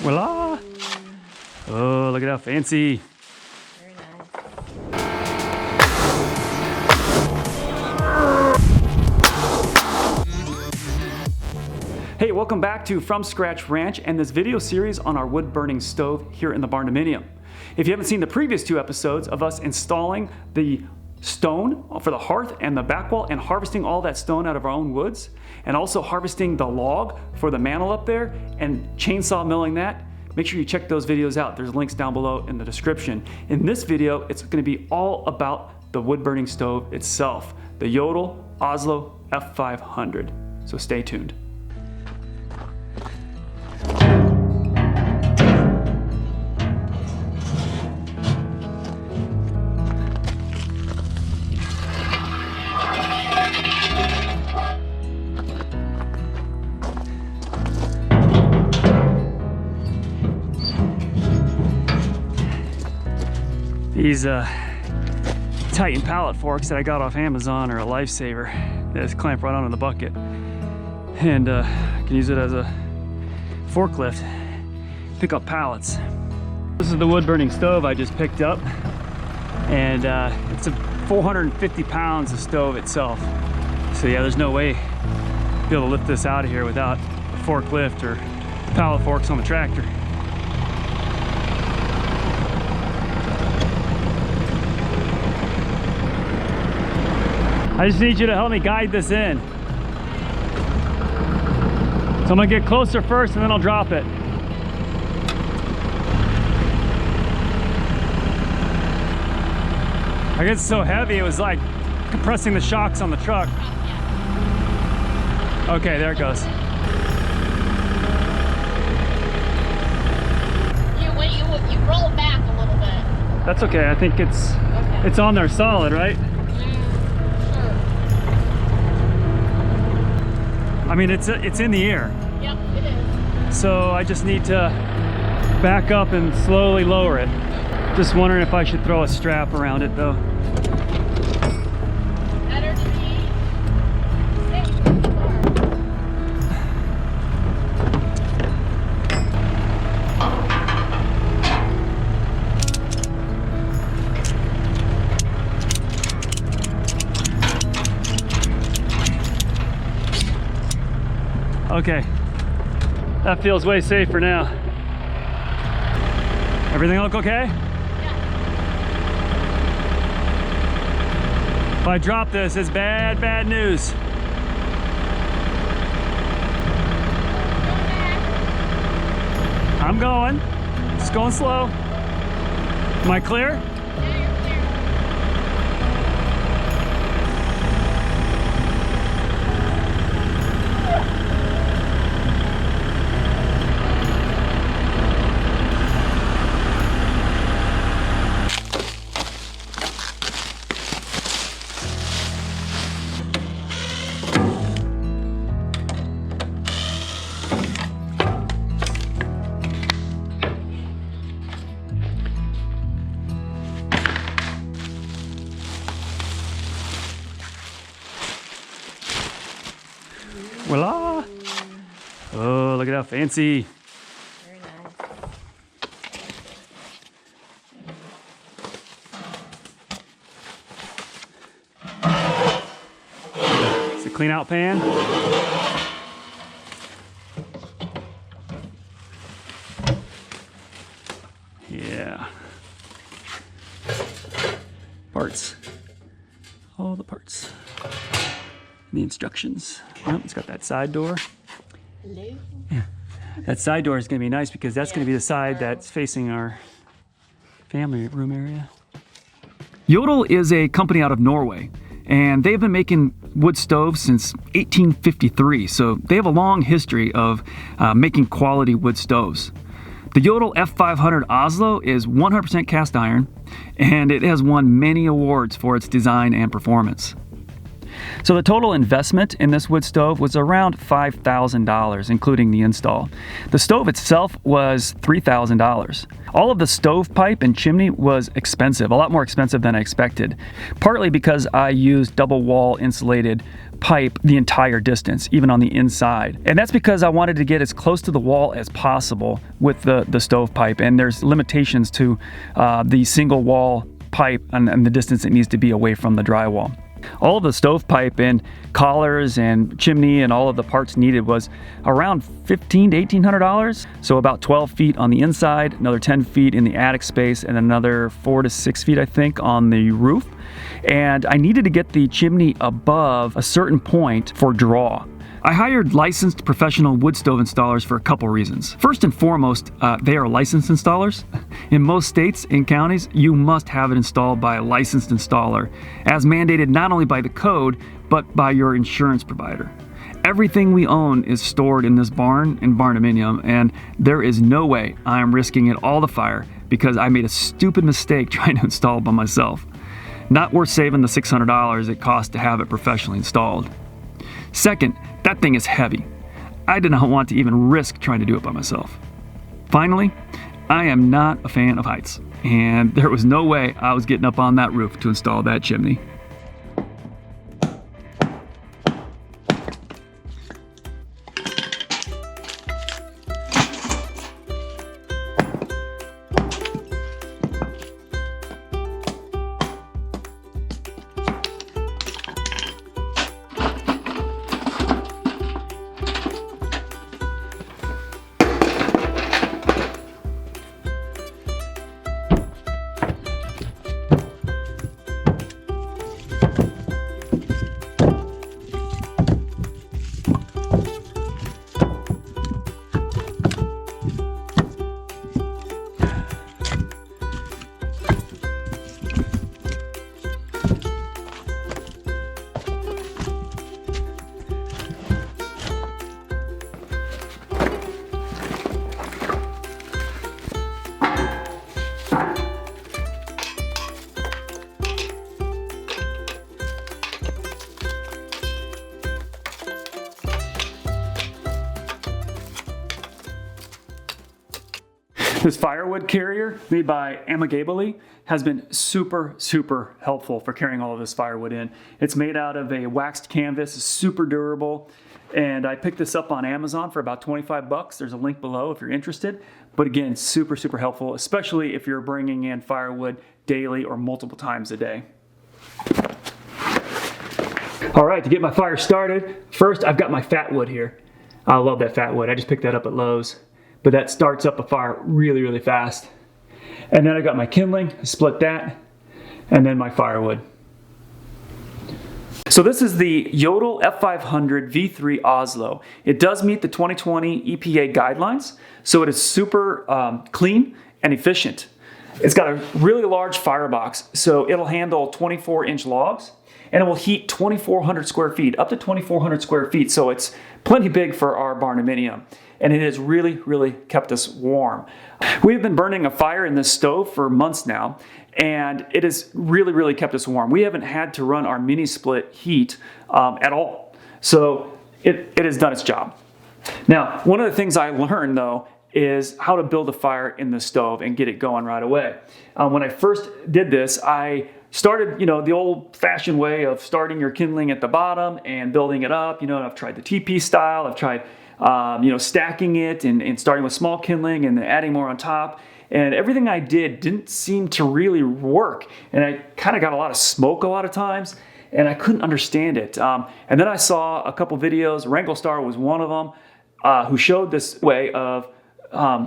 Voila! Oh, look at how fancy. Very nice. Hey, welcome back to From Scratch Ranch and this video series on our wood burning stove here in the Barndominium. If you haven't seen the previous two episodes of us installing the stone for the hearth and the back wall and harvesting all that stone out of our own woods, and also harvesting the log for the mantel up there and chainsaw milling that, make sure you check those videos out. There's links down below in the description. In this video, it's going to be all about the wood burning stove itself, the Jotul Oslo F500. So stay tuned. These Titan pallet forks that I got off Amazon are a lifesaver. They just clamp right onto the bucket, and I can use it as a forklift, pick up pallets. This is the wood burning stove I just picked up, and it's 450 pounds of stove itself. So yeah, there's no way to be able to lift this out of here without a forklift or pallet forks on the tractor. I just need you to help me guide this in. So I'm gonna get closer first and then I'll drop it. I guess it's so heavy, it was like compressing the shocks on the truck. Okay, there it goes. You roll back a little bit. That's okay, I think it's on there solid, right? I mean, it's in the air. Yep, it is. So I just need to back up and slowly lower it. Just wondering if I should throw a strap around it though. Better to be safe. Okay, that feels way safer now. Everything look okay? Yeah. If I drop this, it's bad news. I'm going, just going slow. Am I clear? Yeah, you're clear. Voila! Oh, look at how fancy. Very nice. It's a clean out pan. Yeah. Parts. All the parts. The instructions. Oh, it's got that side door. Hello. Yeah. That side door is going to be nice because that's going to be the side that's facing our family room area. Jotul is a company out of Norway, and they've been making wood stoves since 1853, so they have a long history of making quality wood stoves. The Jotul F500 Oslo is 100% cast iron, and it has won many awards for its design and performance. So the total investment in this wood stove was around $5,000, including the install. The stove itself was $3,000. All of the stovepipe and chimney was expensive, a lot more expensive than I expected, partly because I used double wall insulated pipe the entire distance, even on the inside. And that's because I wanted to get as close to the wall as possible with the stovepipe, and there's limitations to the single wall pipe and the distance it needs to be away from the drywall. All of the stovepipe and collars and chimney and all of the parts needed was around $1,500 to $1,800. So about 12 feet on the inside, another 10 feet in the attic space, and another 4 to 6 feet, I think, on the roof. And I needed to get the chimney above a certain point for draw. I hired licensed professional wood stove installers for a couple reasons. First and foremost, they are licensed installers. In most states and counties, you must have it installed by a licensed installer, as mandated not only by the code, but by your insurance provider. Everything we own is stored in this barn in Barndominium, and there is no way I am risking it all to fire because I made a stupid mistake trying to install it by myself. Not worth saving the $600 it costs to have it professionally installed. Second, that thing is heavy. I did not want to even risk trying to do it by myself. Finally, I am not a fan of heights, and there was no way I was getting up on that roof to install that chimney. This firewood carrier made by Amigably has been super helpful for carrying all of this firewood in. It's made out of a waxed canvas, super durable, and I picked this up on Amazon for about 25 bucks. There's a link below if you're interested. But again, super helpful, especially if you're bringing in firewood daily or multiple times a day. All right, to get my fire started, first I've got my fat wood here. I love that fat wood. I just picked that up at Lowe's. But that starts up a fire really fast. And then I got my kindling, split that, and then my firewood. So this is the Jotul F500 V3 Oslo. It does meet the 2020 EPA guidelines, so it is super clean and efficient. It's got a really large firebox, so it'll handle 24-inch logs, and it will heat 2,400 square feet, up to 2,400 square feet, so it's plenty big for our Barndominium. And it has really kept us warm. We've been burning a fire in this stove for months now, and it has really kept us warm. We haven't had to run our mini split heat at all. So it has done its job. Now, one of the things I learned though is how to build a fire in the stove and get it going right away. When I first did this, I started, the old-fashioned way of starting your kindling at the bottom and building it up. I've tried the TP style. I've tried stacking it and starting with small kindling and then adding more on top. And everything I did didn't seem to really work. And I kind of got a lot of smoke a lot of times, and I couldn't understand it. And then I saw a couple videos, Star was one of them, who showed this way of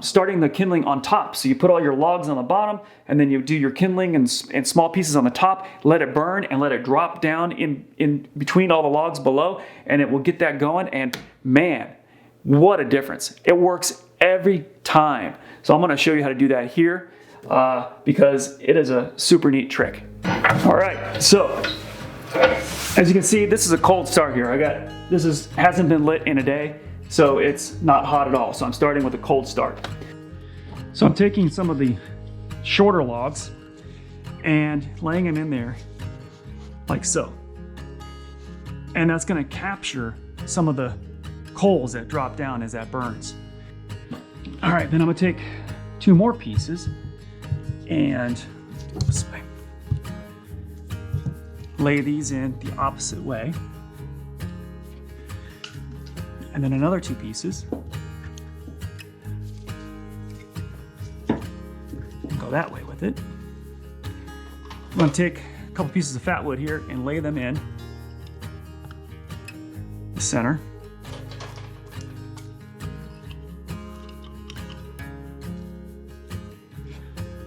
starting the kindling on top. So you put all your logs on the bottom, and then you do your kindling in small pieces on the top, let it burn, and let it drop down in between all the logs below, and it will get that going. And man, what a difference. It works every time. So I'm going to show you how to do that here because it is a super neat trick. All right, so as you can see, this is a cold start here. Hasn't been lit in a day, so it's not hot at all. So I'm starting with a cold start. So I'm taking some of the shorter logs and laying them in there like so. And that's gonna capture some of the coals that drop down as that burns. All right, then I'm gonna take 2 more pieces and lay these in the opposite way. And then another 2 pieces. And go that way with it. I'm gonna take a couple pieces of fat wood here and lay them in the center.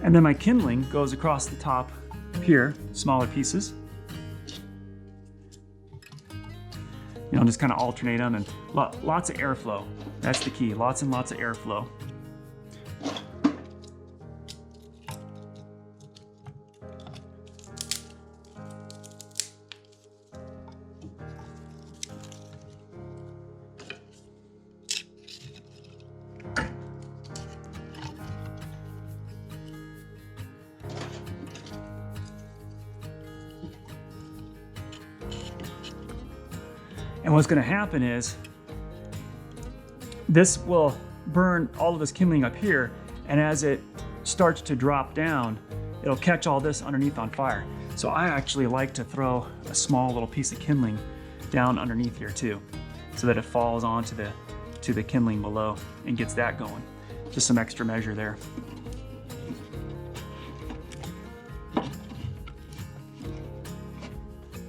And then my kindling goes across the top here, smaller pieces. You know, just kind of alternate them, and lots of airflow. That's the key, lots and lots of airflow. And what's going to happen is this will burn all of this kindling up here, and as it starts to drop down, it'll catch all this underneath on fire. So I actually like to throw a small little piece of kindling down underneath here too, so that it falls onto the kindling below and gets that going. Just some extra measure there.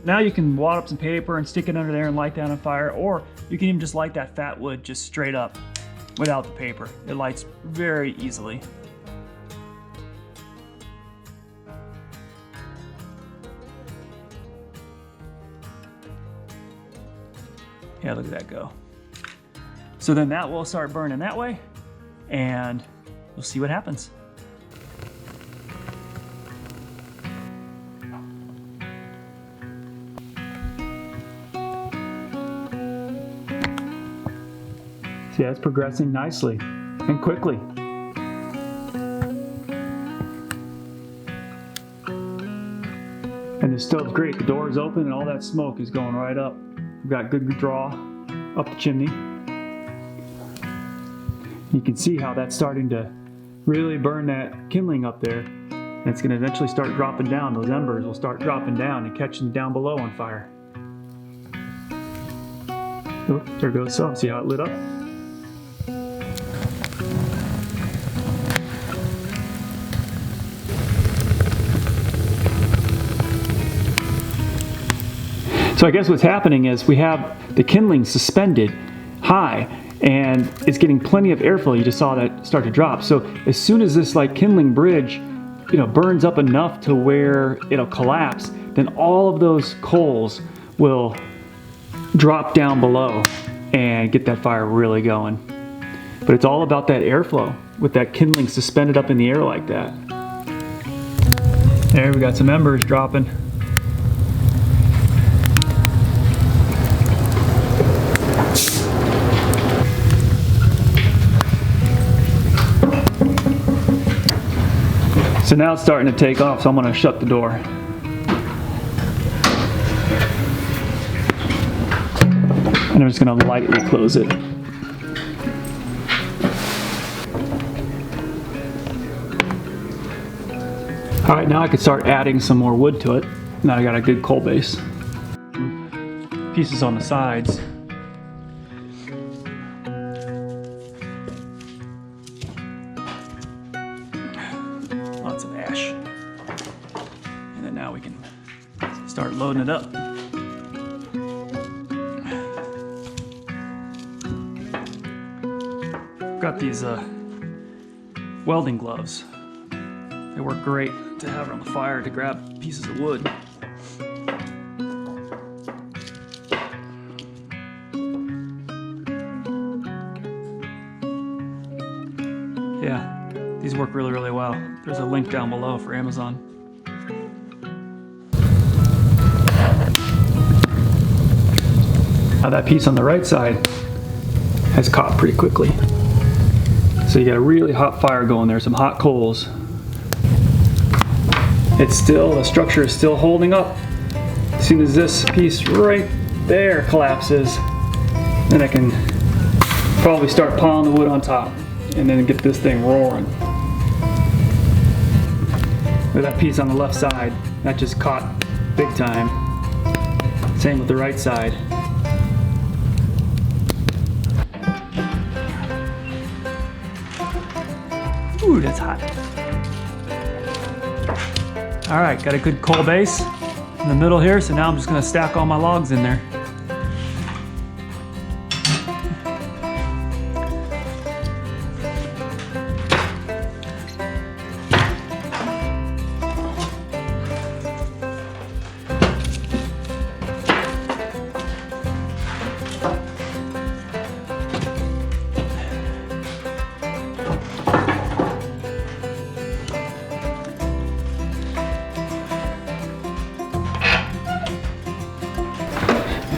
Now you can wad up some paper and stick it under there and light that on fire, or you can even just light that fat wood just straight up without the paper. It lights very easily. Yeah, look at that go. So then that will start burning that way, and we'll see what happens. See, that's progressing nicely and quickly. And the stove's great. The door is open and all that smoke is going right up. We've got good draw up the chimney. You can see how that's starting to really burn that kindling up there. And it's going to eventually start dropping down. Those embers will start dropping down and catching down below on fire. Oh, there goes some. See how it lit up? So I guess what's happening is we have the kindling suspended high, and it's getting plenty of airflow. You just saw that start to drop. So as soon as this kindling bridge, burns up enough to where it'll collapse, then all of those coals will drop down below and get that fire really going. But it's all about that airflow with that kindling suspended up in the air like that. There, we got some embers dropping. So now it's starting to take off, so I'm going to shut the door. And I'm just going to lightly close it. All right, now I can start adding some more wood to it. Now I got a good coal base. Pieces on the sides. Lots of ash. And then now we can start loading it up. Got these welding gloves. They work great to have on the fire to grab pieces of wood. Yeah, these work really, really well. There's a link down below for Amazon. Now that piece on the right side has caught pretty quickly. So you got a really hot fire going there, some hot coals. The structure is still holding up. As soon as this piece right there collapses, then I can probably start piling the wood on top and then get this thing roaring. With that piece on the left side, that just caught big time. Same with the right side. Ooh, that's hot. All right, got a good coal base in the middle here, so now I'm just gonna stack all my logs in there.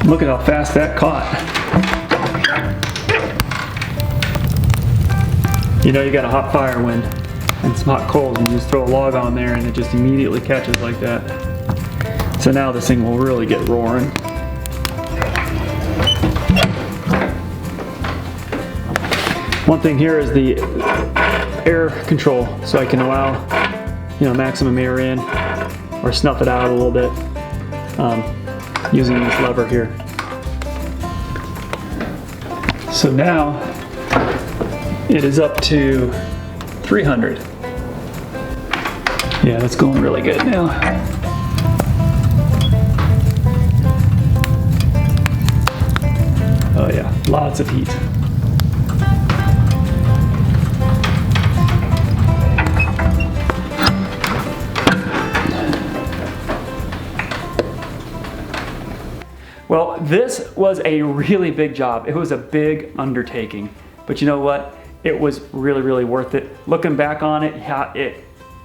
Look at how fast that caught. You know you got a hot fire when and some hot coals, and you just throw a log on there and it just immediately catches like that. So now this thing will really get roaring. One thing here is the air control, so I can allow, you know, maximum air in or snuff it out a little bit. Using this lever here. So now it is up to 300. Yeah, that's going really good now. Oh yeah, lots of heat. Well, this was a really big job. It was a big undertaking, but you know what? It was really, really worth it. Looking back on it, yeah,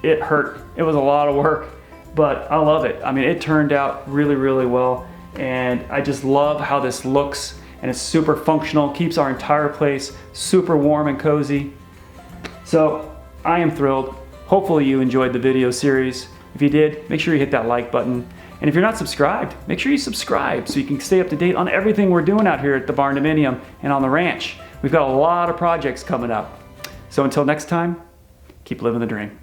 it hurt. It was a lot of work, but I love it. I mean, it turned out really, really well, and I just love how this looks, and it's super functional, keeps our entire place super warm and cozy. So I am thrilled. Hopefully you enjoyed the video series. If you did, make sure you hit that like button. And if you're not subscribed, make sure you subscribe so you can stay up to date on everything we're doing out here at the Barndominium and on the ranch. We've got a lot of projects coming up. So until next time, keep living the dream.